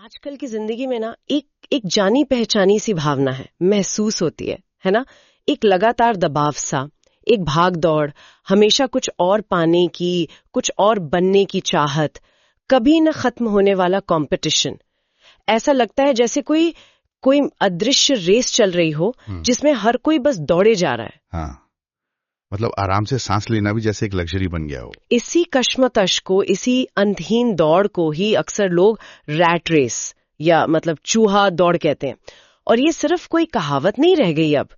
आजकल की जिंदगी में ना एक एक जानी पहचानी सी भावना है, महसूस होती है ना। एक लगातार दबाव सा, एक भाग दौड़, हमेशा कुछ और पाने की, कुछ और बनने की चाहत, कभी न खत्म होने वाला कंपटीशन। ऐसा लगता है जैसे कोई कोई अदृश्य रेस चल रही हो जिसमें हर कोई बस दौड़े जा रहा है। हाँ, मतलब आराम से सांस लेना भी जैसे एक लग्जरी बन गया हो। इसी कश्मकश को, इसी अंतहीन दौड़ को ही अक्सर लोग रैट रेस या मतलब चूहा दौड़ कहते हैं। और ये सिर्फ कोई कहावत नहीं रह गई अब,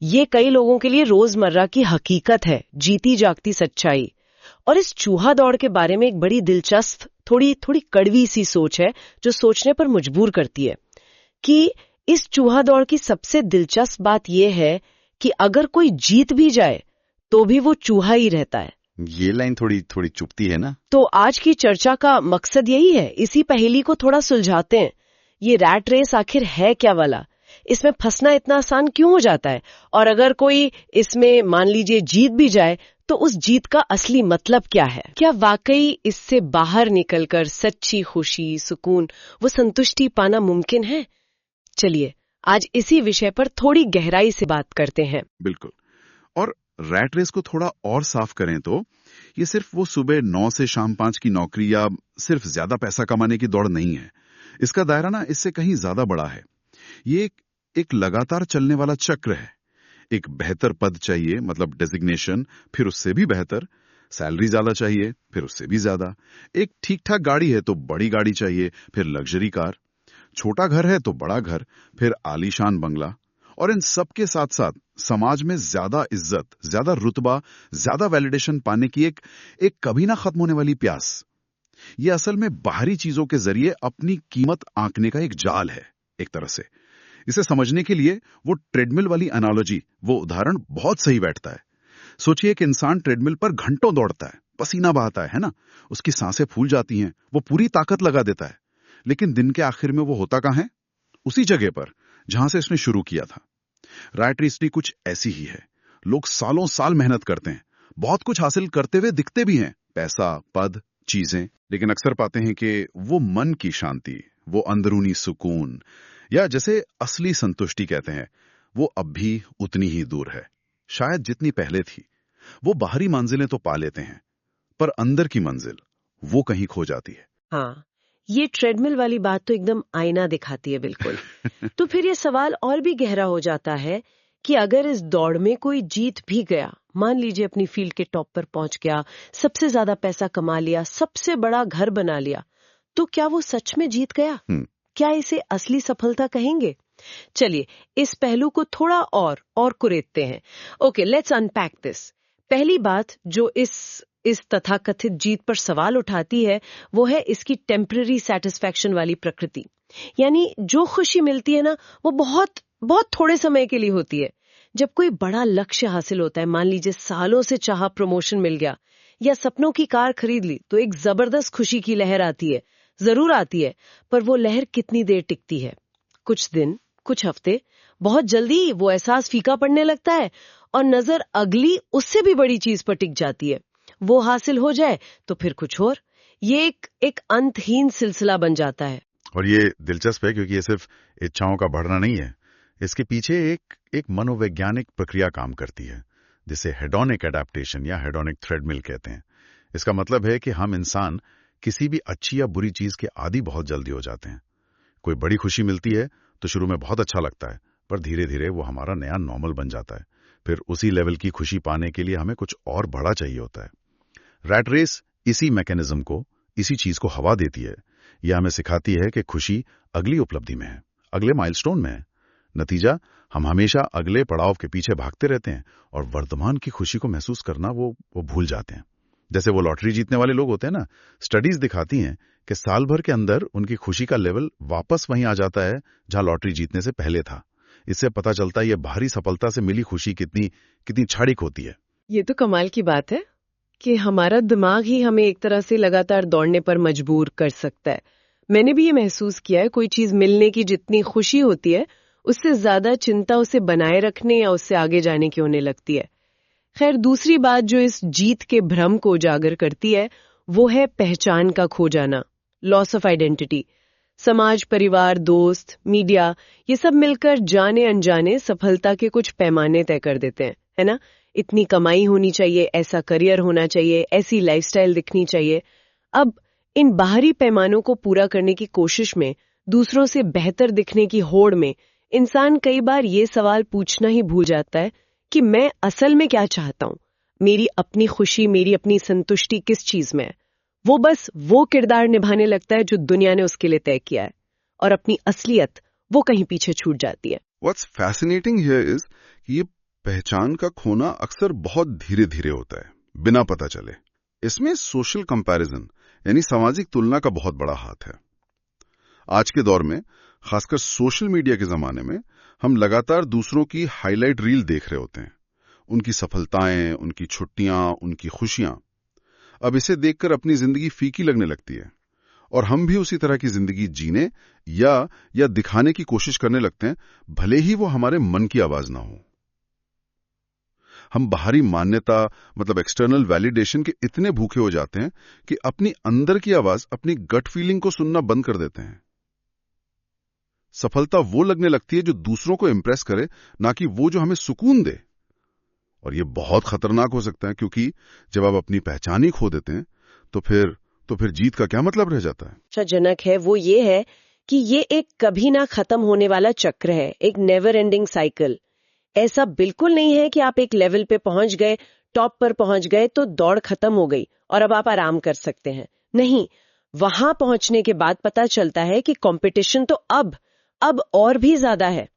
ये कई लोगों के लिए रोजमर्रा की हकीकत है, जीती जागती सच्चाई। और इस चूहा दौड़ के बारे में एक बड़ी दिलचस्प, थोड़ी थोड़ी कड़वी सी सोच है जो सोचने पर मजबूर करती है कि इस चूहा दौड़ की सबसे दिलचस्प बात यह है कि अगर कोई जीत भी जाए तो भी वो चूहा ही रहता है। ये लाइन थोड़ी थोड़ी चुभती है ना। तो आज की चर्चा का मकसद यही है, इसी पहेली को थोड़ा सुलझाते हैं। ये रैट रेस आखिर है क्या वाला, इसमें फंसना इतना आसान क्यों हो जाता है, और अगर कोई इसमें मान लीजिए जीत भी जाए तो उस जीत का असली मतलब क्या है। क्या वाकई इससे बाहर निकलकर सच्ची खुशी, सुकून, वो संतुष्टि पाना मुमकिन है। चलिए आज इसी विषय पर थोड़ी गहराई से बात करते हैं। बिल्कुल। और रैट रेस को थोड़ा और साफ करें तो ये सिर्फ वो सुबह 9 से शाम 5 की नौकरी या सिर्फ ज्यादा पैसा कमाने की दौड़ नहीं है। इसका दायरा ना इससे कहीं ज्यादा बड़ा है। ये एक लगातार चलने वाला चक्र है। एक बेहतर पद चाहिए, मतलब डेजिग्नेशन, फिर उससे भी बेहतर सैलरी ज्यादा चाहिए, फिर उससे भी ज्यादा। एक ठीक ठाक गाड़ी है तो बड़ी गाड़ी चाहिए, फिर लग्जरी कार। छोटा घर है तो बड़ा घर, फिर आलीशान बंगला। और इन सब के साथ साथ समाज में ज्यादा इज्जत, ज्यादा रुतबा, ज्यादा वैलिडेशन पाने की एक कभी ना खत्म होने वाली प्यास। ये असल में बाहरी चीजों के जरिए अपनी कीमत आंकने का एक जाल है एक तरह से। इसे समझने के लिए वो ट्रेडमिल वाली एनालॉजी, वो उदाहरण बहुत सही बैठता है। सोचिए एक इंसान ट्रेडमिल पर घंटों दौड़ता है, पसीना बहाता है ना, उसकी सांसें फूल जाती हैं, वो पूरी ताकत लगा देता है। लेकिन दिन के आखिर में वो होता कहां है? उसी जगह पर जहां से इसने शुरू किया था। रैट रेस भी कुछ ऐसी ही है। लोग सालों साल मेहनत करते हैं, बहुत कुछ हासिल करते हुए दिखते भी हैं, पैसा, पद, चीजें, लेकिन अक्सर पाते हैं कि वो मन की शांति, वो अंदरूनी सुकून, या जैसे असली संतुष्टि कहते हैं, वो अब भी उतनी ही दूर है, शायद जितनी पहले थी। वो बाहरी मंजिलें तो पा लेते हैं, पर अंदर की मंजिल वो कहीं खो जाती है। हाँ, ये ट्रेडमिल वाली बात तो एकदम आईना दिखाती है, बिल्कुल। तो फिर ये सवाल और भी गहरा हो जाता है कि अगर इस दौड़ में कोई जीत भी गया, मान लीजिए अपनी फील्ड के टॉप पर पहुंच गया, सबसे ज्यादा पैसा कमा लिया, सबसे बड़ा घर बना लिया, तो क्या वो सच में जीत गया? क्या इसे असली सफलता कहेंगे? चलिए इस पहलू को थोड़ा और कुरेदते हैं। Okay, let's unpack this. पहली बात जो इस तथाकथित जीत पर सवाल उठाती है वो है इसकी टेम्पररी सेटिस्फैक्शन वाली प्रकृति। यानी जो खुशी मिलती है ना, वो बहुत बहुत थोड़े समय के लिए होती है। जब कोई बड़ा लक्ष्य हासिल होता है, मान लीजिए सालों से चाहा प्रमोशन मिल गया या सपनों की कार खरीद ली, तो एक जबरदस्त खुशी की लहर आती है, जरूर आती है। पर वो लहर कितनी देर टिकती है? कुछ दिन, कुछ हफ्ते, बहुत जल्दी वो एहसास फीका पड़ने लगता है और नजर अगली उससे भी बड़ी चीज पर टिक जाती है। वो हासिल हो जाए तो फिर कुछ और। ये एक अंतहीन सिलसिला बन जाता है। और ये दिलचस्प है क्योंकि ये सिर्फ इच्छाओं का बढ़ना नहीं है, इसके पीछे एक मनोवैज्ञानिक प्रक्रिया काम करती है जिसे हेडोनिक एडेप्टेशन या हेडोनिक थ्रेडमिल कहते हैं। इसका मतलब है कि हम इंसान किसी भी अच्छी या बुरी चीज के आदी बहुत जल्दी हो जाते हैं। कोई बड़ी खुशी मिलती है तो शुरू में बहुत अच्छा लगता है, पर धीरे धीरे वो हमारा नया नॉर्मल बन जाता है। फिर उसी लेवल की खुशी पाने के लिए हमें कुछ और बड़ा चाहिए होता है। रैट रेस इसी मैकेनिज्म को, इसी चीज को हवा देती है। यह हमें सिखाती है कि खुशी अगली उपलब्धि में है, अगले माइलस्टोन में है। नतीजा, हम हमेशा अगले पड़ाव के पीछे भागते रहते हैं और वर्तमान की खुशी को महसूस करना वो भूल जाते हैं। जैसे वो लॉटरी जीतने वाले लोग होते हैं ना, स्टडीज दिखाती हैं कि साल भर के अंदर उनकी खुशी का लेवल वापस वहीं आ जाता है जहां लॉटरी जीतने से पहले था। इससे पता चलता है ये बाहरी सफलता से मिली खुशी कितनी क्षणिक होती है। ये तो कमाल की बात है कि हमारा दिमाग ही हमें एक तरह से लगातार दौड़ने पर मजबूर कर सकता है। मैंने भी ये महसूस किया है, कोई चीज मिलने की जितनी खुशी होती है, उससे ज्यादा चिंता उसे बनाए रखने या उससे आगे जाने की होने लगती है। खैर, दूसरी बात जो इस जीत के भ्रम को उजागर करती है वो है पहचान का खो जाना, लॉस ऑफ आइडेंटिटी। समाज, परिवार, दोस्त, मीडिया, ये सब मिलकर जाने अनजाने सफलता के कुछ पैमाने तय कर देते हैं, है ना? इतनी कमाई होनी चाहिए, ऐसा करियर होना चाहिए, ऐसी लाइफस्टाइल दिखनी चाहिए। अब इन बाहरी पैमानों को पूरा करने की कोशिश में, दूसरों से बेहतर दिखने की होड़ में, इंसान कई बार ये सवाल पूछना ही भूल जाता है कि मैं असल में क्या चाहता हूँ, मेरी अपनी खुशी, मेरी अपनी संतुष्टि किस चीज में है। वो बस वो किरदार निभाने लगता है जो दुनिया ने उसके लिए तय किया है, और अपनी असलियत वो कहीं पीछे छूट जाती है। What's fascinating here is कि ये पहचान का खोना अक्सर बहुत धीरे धीरे होता है, बिना पता चले। इसमें सोशल कंपैरिजन यानी सामाजिक तुलना का बहुत बड़ा हाथ है। आज के दौर में, खासकर सोशल मीडिया के जमाने में, हम लगातार दूसरों की हाईलाइट रील देख रहे होते हैं, उनकी सफलताएं, उनकी छुट्टियां, उनकी खुशियां। अब इसे देखकर अपनी जिंदगी फीकी लगने लगती है और हम भी उसी तरह की जिंदगी जीने या दिखाने की कोशिश करने लगते हैं, भले ही वो हमारे मन की आवाज ना हो। हम बाहरी मान्यता मतलब एक्सटर्नल वैलिडेशन के इतने भूखे हो जाते हैं कि अपनी अंदर की आवाज, अपनी गट फीलिंग को सुनना बंद कर देते हैं। सफलता वो लगने लगती है जो दूसरों को इंप्रेस करे, ना कि वो जो हमें सुकून दे। और ये बहुत खतरनाक हो सकता है, क्योंकि जब आप अपनी पहचान ही खो देते हैं तो फिर जीत का क्या मतलब रह जाता है। आश्चर्यजनक है वो ये है कि ये एक कभी ना खत्म होने वाला चक्र है, एक नेवर एंडिंग साइकिल। ऐसा बिल्कुल नहीं है कि आप एक लेवल पे पहुंच गए, टॉप पर पहुंच गए तो दौड़ खत्म हो गई और अब आप आराम कर सकते हैं। नहीं, वहां पहुंचने के बाद पता चलता है कि कंपटीशन तो अब और भी ज्यादा है।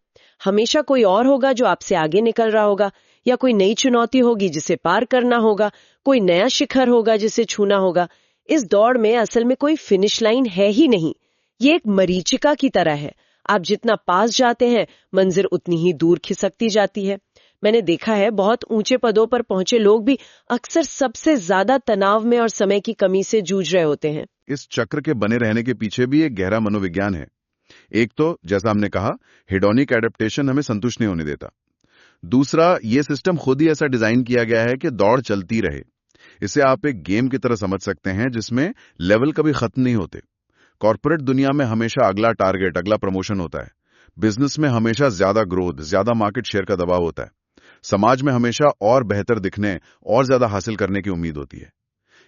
हमेशा कोई और होगा जो आपसे आगे निकल रहा होगा, या कोई नई चुनौती होगी जिसे पार करना होगा, कोई नया शिखर होगा जिसे छूना होगा। इस दौड़ में असल में कोई फिनिश लाइन है ही नहीं। ये एक मरीचिका की तरह है। आप जितना पास जाते हैं, मंजिल उतनी ही दूर खिसकती जाती है। मैंने देखा है, बहुत ऊंचे पदों पर पहुंचे लोग भी अक्सर सबसे ज्यादा तनाव में और समय की कमी से जूझ रहे होते हैं। इस चक्र के बने रहने के पीछे भी एक गहरा मनोविज्ञान है। एक तो, जैसा हमने कहा, हेडोनिक एडेप्टेशन हमें संतुष्ट नहीं होने देता। दूसरा, ये सिस्टम खुद ही ऐसा डिजाइन किया गया है कि दौड़ चलती रहे। इसे आप एक गेम की तरह समझ सकते हैं जिसमें लेवल कभी खत्म नहीं होते। कॉर्पोरेट दुनिया में हमेशा अगला टारगेट, अगला प्रमोशन होता है। बिजनेस में हमेशा ज्यादा ग्रोथ, ज्यादा मार्केट शेयर का दबाव होता है। समाज में हमेशा और बेहतर दिखने और ज्यादा हासिल करने की उम्मीद होती है।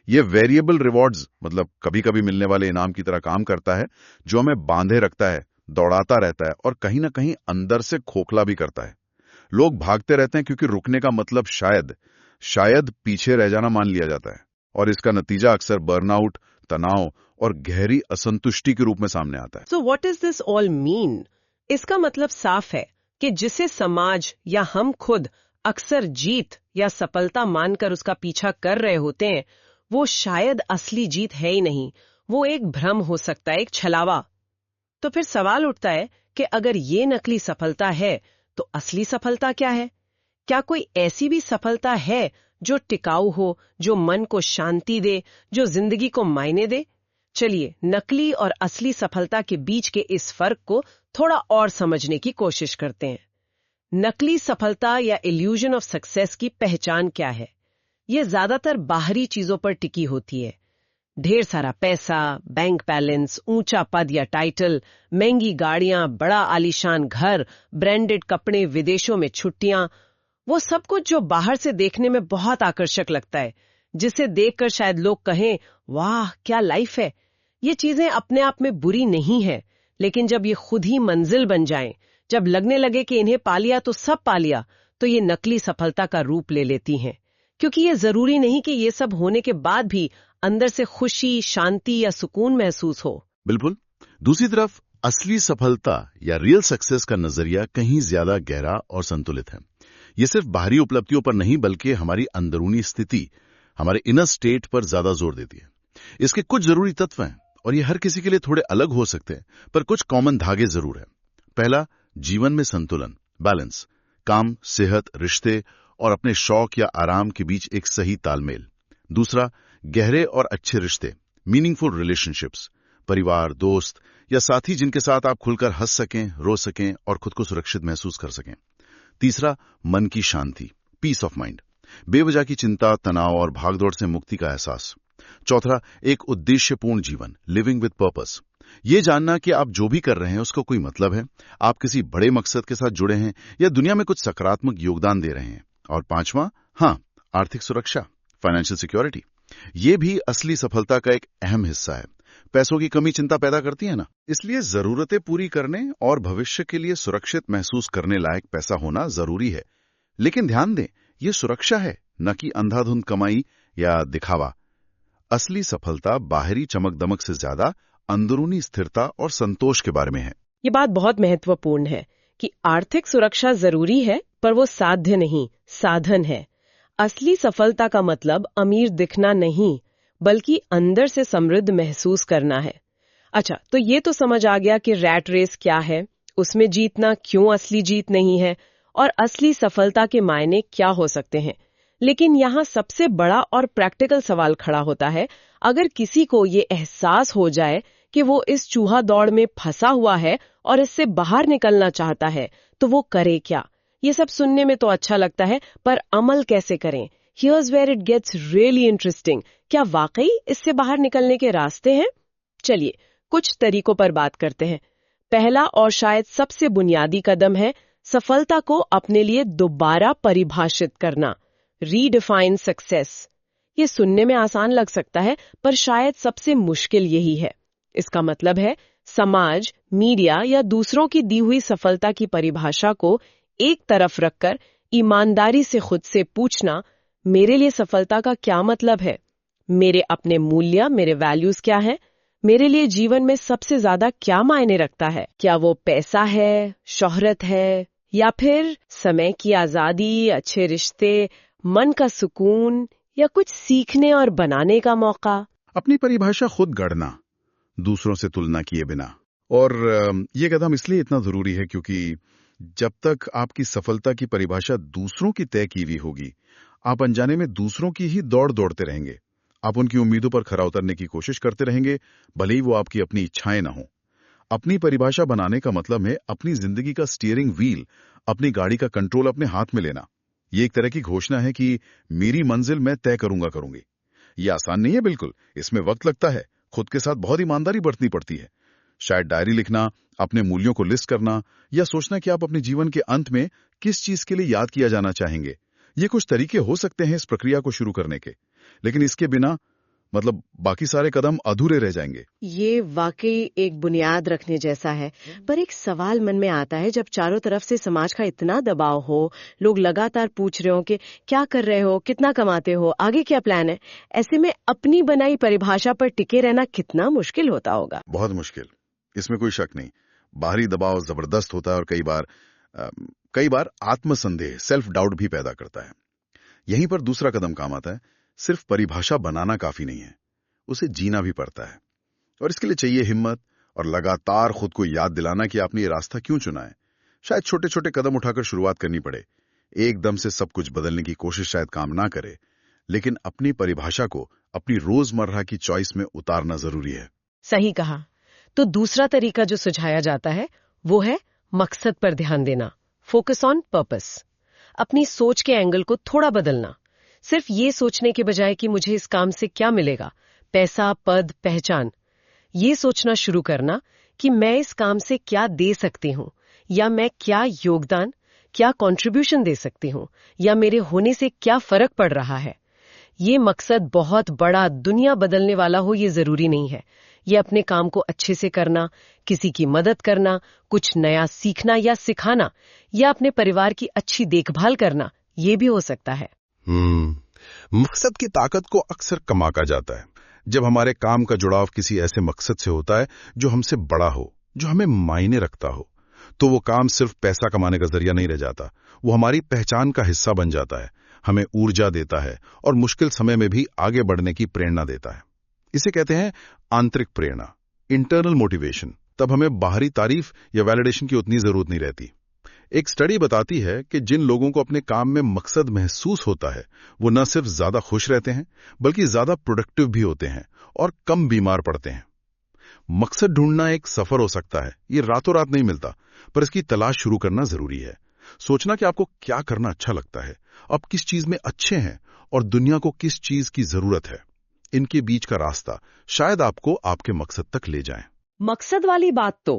ये वेरिएबल रिवॉर्ड्स मतलब कभी कभी मिलने वाले इनाम की तरह काम करता है, जो हमें बांधे रखता है, दौड़ाता रहता है और कहीं ना कहीं अंदर से खोखला भी करता है। लोग भागते रहते हैं क्योंकि रुकने का मतलब शायद पीछे रह जाना मान लिया जाता है, और इसका नतीजा अक्सर बर्नआउट, तनाव और गहरी असंतुष्टि के रूप में सामने आता है। So what does this all mean? इसका मतलब साफ है कि जिसे समाज या हम खुद अक्सर जीत या सफलता मानकर उसका पीछा कर रहे होते हैं, वो शायद असली जीत है ही नहीं। वो एक भ्रम हो सकता है, एक छलावा। तो फिर सवाल उठता है कि अगर ये नकली सफलता है तो असली सफलता क्या है? क्या कोई ऐसी भी सफलता है जो टिकाऊ हो, जो मन को शांति दे, जो जिंदगी को मायने दे? चलिए नकली और असली सफलता के बीच के इस फर्क को थोड़ा और समझने की कोशिश करते हैं। नकली सफलता या इल्यूजन ऑफ सक्सेस की पहचान क्या है? ये ज्यादातर बाहरी चीजों पर टिकी होती है। ढेर सारा पैसा, बैंक बैलेंस, ऊंचा पद या टाइटल, महंगी गाड़ियां, बड़ा आलीशान घर, ब्रांडेड कपड़े, विदेशों में छुट्टियां, वो सब कुछ जो बाहर से देखने में बहुत आकर्षक लगता है, जिसे देखकर शायद लोग कहें, वाह क्या लाइफ है। ये चीजें अपने आप में बुरी नहीं है, लेकिन जब ये खुद ही मंजिल बन जाएं, जब लगने लगे कि इन्हें पा लिया तो सब पा लिया, तो ये नकली सफलता का रूप ले लेती हैं। क्योंकि ये जरूरी नहीं कि ये सब होने के बाद भी अंदर से खुशी, शांति या सुकून महसूस हो। बिल्कुल। दूसरी तरफ असली सफलता या रियल सक्सेस का नजरिया कहीं ज्यादा गहरा और संतुलित है। ये सिर्फ बाहरी उपलब्धियों पर नहीं, बल्कि हमारी अंदरूनी स्थिति, हमारे इनर स्टेट पर ज्यादा जोर देती है। इसके कुछ जरूरी तत्व हैं और ये हर किसी के लिए थोड़े अलग हो सकते हैं, पर कुछ कॉमन धागे जरूर हैं। पहला, जीवन में संतुलन, बैलेंस। काम, सेहत, रिश्ते और अपने शौक या आराम के बीच एक सही तालमेल। दूसरा, गहरे और अच्छे रिश्ते, मीनिंगफुल रिलेशनशिप्स, परिवार, दोस्त या साथी जिनके साथ आप खुलकर हंस सकें, रो सकें और खुद को सुरक्षित महसूस कर सकें। तीसरा, मन की शांति, पीस ऑफ माइंड, बेवजह की चिंता, तनाव और भागदौड़ से मुक्ति का एहसास। चौथा, एक उद्देश्यपूर्ण जीवन, लिविंग विद पर्पस। ये जानना कि आप जो भी कर रहे हैं उसका कोई मतलब है, आप किसी बड़े मकसद के साथ जुड़े हैं या दुनिया में कुछ सकारात्मक योगदान दे रहे हैं। और पांचवा, आर्थिक सुरक्षा, फाइनेंशियल सिक्योरिटी। ये भी असली सफलता का एक अहम हिस्सा है। पैसों की कमी चिंता पैदा करती है ना, इसलिए जरूरतें पूरी करने और भविष्य के लिए सुरक्षित महसूस करने लायक पैसा होना जरूरी है। लेकिन ध्यान दें, ये सुरक्षा है, न कि अंधाधुंध कमाई या दिखावा। असली सफलता बाहरी चमक दमक से ज्यादा अंदरूनी स्थिरता और संतोष के बारे में है। ये बात बहुत महत्वपूर्ण है कि आर्थिक सुरक्षा जरूरी है, पर वो साध्य नहीं, साधन है। असली सफलता का मतलब अमीर दिखना नहीं, बल्कि अंदर से समृद्ध महसूस करना है। अच्छा, तो ये तो समझ आ गया कि रैट रेस क्या है, उसमें जीतना क्यों असली जीत नहीं है, और असली सफलता के मायने क्या हो सकते हैं। लेकिन यहाँ सबसे बड़ा और प्रैक्टिकल सवाल खड़ा होता है, अगर किसी को ये एहसास हो जाए कि वो इस चूहा दौड़ में फंसा हुआ है और इससे बाहर निकलना चाहता है, तो वो करे क्या? ये सब सुनने में तो अच्छा लगता है, पर अमल कैसे करें? Here's where it gets really interesting. क्या वाकई इससे बाहर निकलने के रास्ते हैं? चलिए, कुछ तरीकों पर बात करते हैं। पहला और शायद सबसे बुनियादी कदम है सफलता को अपने लिए दोबारा परिभाषित करना, रीडिफाइन सक्सेस। ये सुनने में आसान लग सकता है, पर शायद सबसे मुश्किल यही है। इसका मतलब है समाज, मीडिया या दूसरों की दी हुई सफलता की परिभाषा को एक तरफ रखकर ईमानदारी से खुद से पूछना, मेरे लिए सफलता का क्या मतलब है? मेरे अपने मूल्य, मेरे वैल्यूज क्या हैं? मेरे लिए जीवन में सबसे ज्यादा क्या मायने रखता है? क्या वो पैसा है, शोहरत है, या फिर समय की आजादी, अच्छे रिश्ते, मन का सुकून, या कुछ सीखने और बनाने का मौका? अपनी परिभाषा खुद गढ़ना, दूसरों से तुलना किए बिना। और ये कदम इसलिए इतना जरूरी है क्योंकि जब तक आपकी सफलता की परिभाषा दूसरों की तय की हुई होगी, आप अनजाने में दूसरों की ही दौड़ दौड़ते रहेंगे। आप उनकी उम्मीदों पर खरा उतरने की कोशिश करते रहेंगे, भले ही वो आपकी अपनी इच्छाएं ना हो। अपनी परिभाषा बनाने का मतलब है अपनी जिंदगी का स्टीयरिंग व्हील, अपनी गाड़ी का कंट्रोल अपने हाथ में लेना। ये एक तरह की घोषणा है कि मेरी मंजिल मैं तय करूंगी। ये आसान नहीं है बिल्कुल, इसमें वक्त लगता है, खुद के साथ बहुत ईमानदारी बरतनी पड़ती है। शायद डायरी लिखना, अपने मूल्यों को लिस्ट करना, या सोचना कि आप अपने जीवन के अंत में किस चीज के लिए याद किया जाना चाहेंगे। ये कुछ तरीके हो सकते हैं इस प्रक्रिया को शुरू करने के, लेकिन इसके बिना बाकी सारे कदम अधूरे रह जाएंगे। ये वाकई एक बुनियाद रखने जैसा है, पर एक सवाल मन में आता है, जब चारों तरफ से समाज का इतना दबाव हो, लोग लगातार पूछ रहे हो कि क्या कर रहे हो, कितना कमाते हो, आगे क्या प्लान है, ऐसे में अपनी बनाई परिभाषा पर टिके रहना कितना मुश्किल होता होगा। बहुत मुश्किल, इसमें कोई शक नहीं। बाहरी दबाव जबरदस्त होता है और कई बार आत्मसंदेह, सेल्फ डाउट भी पैदा करता है। यहीं पर दूसरा कदम काम आता है। सिर्फ परिभाषा बनाना काफी नहीं है, उसे जीना भी पड़ता है। और इसके लिए चाहिए हिम्मत और लगातार खुद को याद दिलाना कि आपने ये रास्ता क्यों चुना है। शायद छोटे छोटे कदम उठाकर शुरुआत करनी पड़े। एकदम से सब कुछ बदलने की कोशिश शायद काम ना करे, लेकिन अपनी परिभाषा को अपनी रोजमर्रा की चॉइस में उतारना जरूरी है। सही कहा। तो दूसरा तरीका जो सुझाया जाता है वो है मकसद पर ध्यान देना, फोकस ऑन पर्पस। अपनी सोच के एंगल को थोड़ा बदलना। सिर्फ ये सोचने के बजाय कि मुझे इस काम से क्या मिलेगा, पैसा, पद, पहचान, ये सोचना शुरू करना कि मैं इस काम से क्या दे सकती हूँ, या मैं क्या योगदान, क्या कंट्रीब्यूशन दे सकती हूँ, या मेरे होने से क्या फर्क पड़ रहा है। ये मकसद बहुत बड़ा, दुनिया बदलने वाला हो ये जरूरी नहीं है। ये अपने काम को अच्छे से करना, किसी की मदद करना, कुछ नया सीखना या सिखाना, या अपने परिवार की अच्छी देखभाल करना, ये भी हो सकता है। मकसद की ताकत को अक्सर कमाका जाता है जब हमारे काम का जुड़ाव किसी ऐसे मकसद से होता है जो हमसे बड़ा हो, जो हमें मायने रखता हो। तो वो काम सिर्फ पैसा कमाने का जरिया नहीं रह जाता, वो हमारी पहचान का हिस्सा बन जाता है, हमें ऊर्जा देता है और मुश्किल समय में भी आगे बढ़ने की प्रेरणा देता है। इसे कहते हैं आंतरिक प्रेरणा, इंटरनल मोटिवेशन। तब हमें बाहरी तारीफ या वैलिडेशन की उतनी जरूरत नहीं रहती। एक स्टडी बताती है कि जिन लोगों को अपने काम में मकसद महसूस होता है, वो न सिर्फ ज्यादा खुश रहते हैं, बल्कि ज्यादा प्रोडक्टिव भी होते हैं और कम बीमार पड़ते हैं। मकसद ढूंढना एक सफर हो सकता है, ये रातों रात नहीं मिलता, पर इसकी तलाश शुरू करना जरूरी है। सोचना कि आपको क्या करना अच्छा लगता है, आप किस चीज में अच्छे हैं और दुनिया को किस चीज की जरूरत है। इनके बीच का रास्ता शायद आपको आपके मकसद तक ले जाए। मकसद वाली बात तो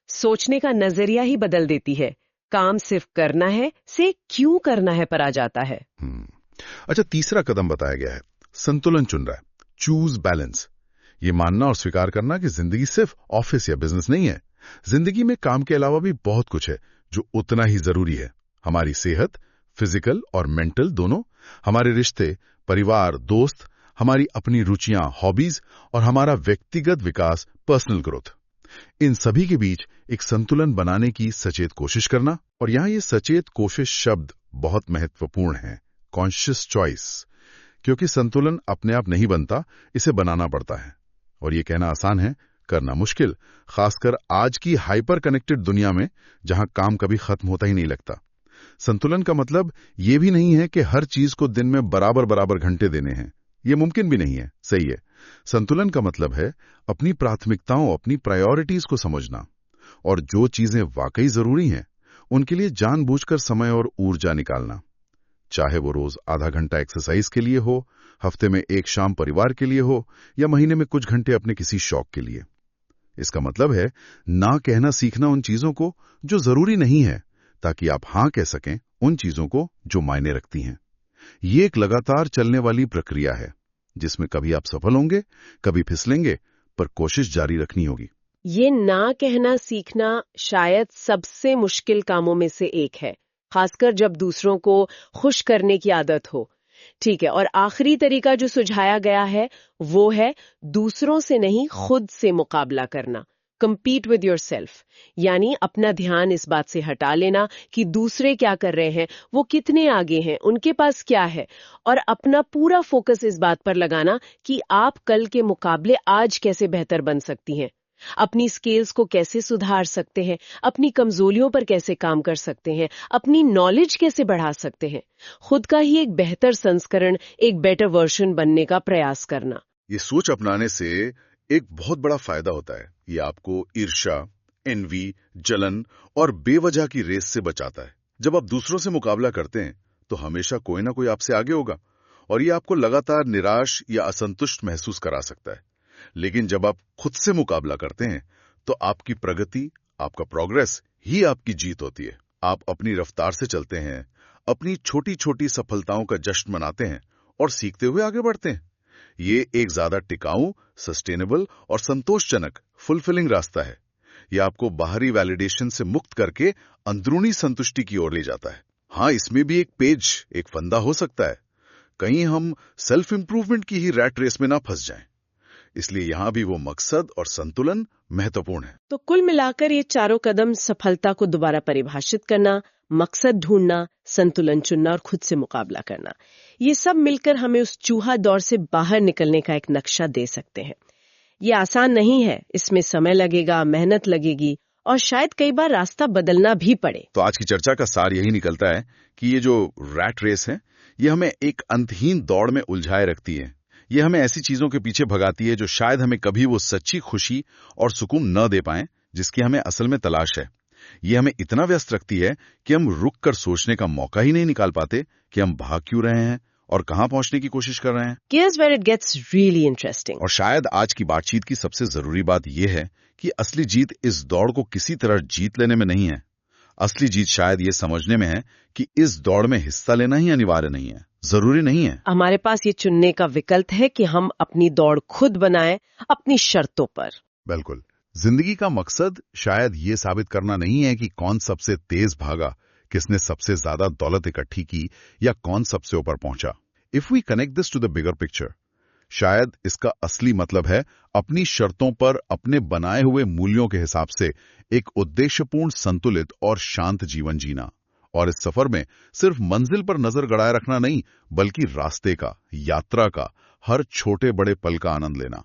सोचने का नजरिया ही बदल देती है। काम सिर्फ करना है से क्यों करना है पर आ जाता है। अच्छा, तीसरा कदम बताया गया है, संतुलन चुन रहा है, चूज बैलेंस। ये मानना और स्वीकार करना कि जिंदगी सिर्फ ऑफिस या बिजनेस नहीं है। जिंदगी में काम के अलावा भी बहुत कुछ है जो उतना ही जरूरी है। हमारी सेहत, फिजिकल और मेंटल दोनों, हमारे रिश्ते, परिवार, दोस्त, हमारी अपनी रुचियां, हॉबीज और हमारा व्यक्तिगत विकास, पर्सनल ग्रोथ। इन सभी के बीच एक संतुलन बनाने की सचेत कोशिश करना। और यहां ये सचेत कोशिश शब्द बहुत महत्वपूर्ण है, कॉन्शियस चॉइस, क्योंकि संतुलन अपने आप नहीं बनता, इसे बनाना पड़ता है। और ये कहना आसान है, करना मुश्किल, खासकर आज की हाइपर कनेक्टेड दुनिया में जहां काम कभी खत्म होता ही नहीं लगता। संतुलन का मतलब ये भी नहीं है कि हर चीज को दिन में बराबर बराबर घंटे देने हैं, ये मुमकिन भी नहीं है, सही है। संतुलन का मतलब है अपनी प्राथमिकताओं, अपनी प्रायोरिटीज को समझना, और जो चीजें वाकई जरूरी हैं उनके लिए जानबूझकर समय और ऊर्जा निकालना, चाहे वो रोज आधा घंटा एक्सरसाइज के लिए हो, हफ्ते में एक शाम परिवार के लिए हो, या महीने में कुछ घंटे अपने किसी शौक के लिए। इसका मतलब है ना कहना सीखना उन चीजों को जो जरूरी नहीं है, ताकि आप हां कह सकें उन चीजों को जो मायने रखती हैं। ये एक लगातार चलने वाली प्रक्रिया है जिसमें कभी आप सफल होंगे, कभी फिसलेंगे, पर कोशिश जारी रखनी होगी। ये ना कहना सीखना शायद सबसे मुश्किल कामों में से एक है, खासकर जब दूसरों को खुश करने की आदत हो। ठीक है, और आखिरी तरीका जो सुझाया गया है वो है दूसरों से नहीं, खुद से मुकाबला करना, compete with yourself, यानी अपना ध्यान इस बात से हटा लेना कि दूसरे क्या कर रहे हैं, वो कितने आगे हैं, उनके पास क्या है, और अपना पूरा फोकस इस बात पर लगाना कि आप कल के मुकाबले आज कैसे बेहतर बन सकती हैं, अपनी स्किल्स को कैसे सुधार सकते हैं, अपनी कमजोरियों पर कैसे काम कर सकते हैं, अपनी नॉलेज कैसे बढ़ा सकते हैं, खुद का ही एक बेहतर संस्करण, एक बेटर वर्जन बनने का प्रयास करना। ये सोच अपनाने से एक बहुत बड़ा फायदा होता है। ये आपको ईर्ष्या, एनवी, जलन और बेवजह की रेस से बचाता है। जब आप दूसरों से मुकाबला करते हैं तो हमेशा कोई ना कोई आपसे आगे होगा, और ये आपको लगातार निराश या असंतुष्ट महसूस करा सकता है। लेकिन जब आप खुद से मुकाबला करते हैं तो आपकी प्रगति, आपका प्रोग्रेस ही आपकी जीत होती है। आप अपनी रफ्तार से चलते हैं, अपनी छोटी छोटी सफलताओं का जश्न मनाते हैं और सीखते हुए आगे बढ़ते हैं। ये एक ज्यादा टिकाऊ, सस्टेनेबल और संतोषजनक, फुलफिलिंग रास्ता है। ये आपको बाहरी वैलिडेशन से मुक्त करके अंदरूनी संतुष्टि की ओर ले जाता है। हाँ, इसमें भी एक पेज, एक फंदा हो सकता है, कहीं हम सेल्फ इंप्रूवमेंट की ही रैट रेस में ना फंस जाएं। इसलिए यहां भी वो मकसद और संतुलन महत्वपूर्ण है। तो कुल मिलाकर ये चारों कदम, सफलता को दोबारा परिभाषित करना, मकसद ढूंढना, संतुलन चुनना और खुद से मुकाबला करना, ये सब मिलकर हमें उस चूहा दौड़ से बाहर निकलने का एक नक्शा दे सकते हैं। ये आसान नहीं है, इसमें समय लगेगा, मेहनत लगेगी और शायद कई बार रास्ता बदलना भी पड़े। तो आज की चर्चा का सार यही निकलता है कि ये जो रैट रेस है, ये हमें एक अंतहीन दौड़ में उलझाए रखती है। ये हमें ऐसी चीजों के पीछे भगाती है जो शायद हमें कभी वो सच्ची खुशी और सुकून न दे पाएं जिसकी हमें असल में तलाश है। ये हमें इतना व्यस्त रखती है कि हम रुक कर सोचने का मौका ही नहीं निकाल पाते कि हम भाग क्यों रहे हैं और कहां पहुंचने की कोशिश कर रहे हैं। Here's where it gets really interesting. और शायद आज की बातचीत की सबसे जरूरी बात यह है कि असली जीत इस दौड़ को किसी तरह जीत लेने में नहीं है। असली जीत शायद ये समझने में है कि इस दौड़ में हिस्सा लेना ही अनिवार्य नहीं है, जरूरी नहीं है। हमारे पास ये चुनने का विकल्प है कि हम अपनी दौड़ खुद बनाएं, अपनी शर्तों पर। बिल्कुल। जिंदगी का मकसद शायद ये साबित करना नहीं है कि कौन सबसे तेज भागा, किसने सबसे ज्यादा दौलत इकट्ठी की या कौन सबसे ऊपर पहुंचा। If we connect this to the bigger picture, शायद इसका असली मतलब है अपनी शर्तों पर, अपने बनाए हुए मूल्यों के हिसाब से एक उद्देश्यपूर्ण, संतुलित और शांत जीवन जीना। और इस सफर में सिर्फ मंजिल पर नजर गड़ाए रखना नहीं, बल्कि रास्ते का, यात्रा का, हर छोटे बड़े पल का आनंद लेना।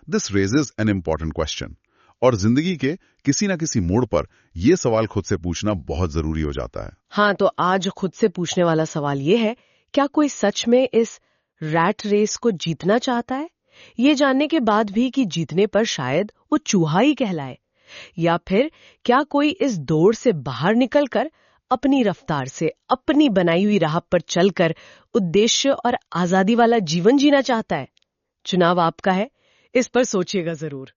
This raises an important question, और जिंदगी के किसी न किसी मोड़ पर यह सवाल खुद से पूछना बहुत जरूरी हो जाता है। हाँ, तो आज खुद से पूछने वाला सवाल ये है, क्या कोई सच में इस रैट रेस को जीतना चाहता है, ये जानने के बाद भी कि जीतने पर शायद वो चूहा ही कहलाए, या फिर क्या कोई इस दौड़ से बाहर निकलकर अपनी रफ्तार से, अपनी बनाई हुई राह पर चलकर उद्देश्य और आजादी वाला जीवन जीना चाहता है? चुनाव आपका है, इस पर सोचिएगा जरूर।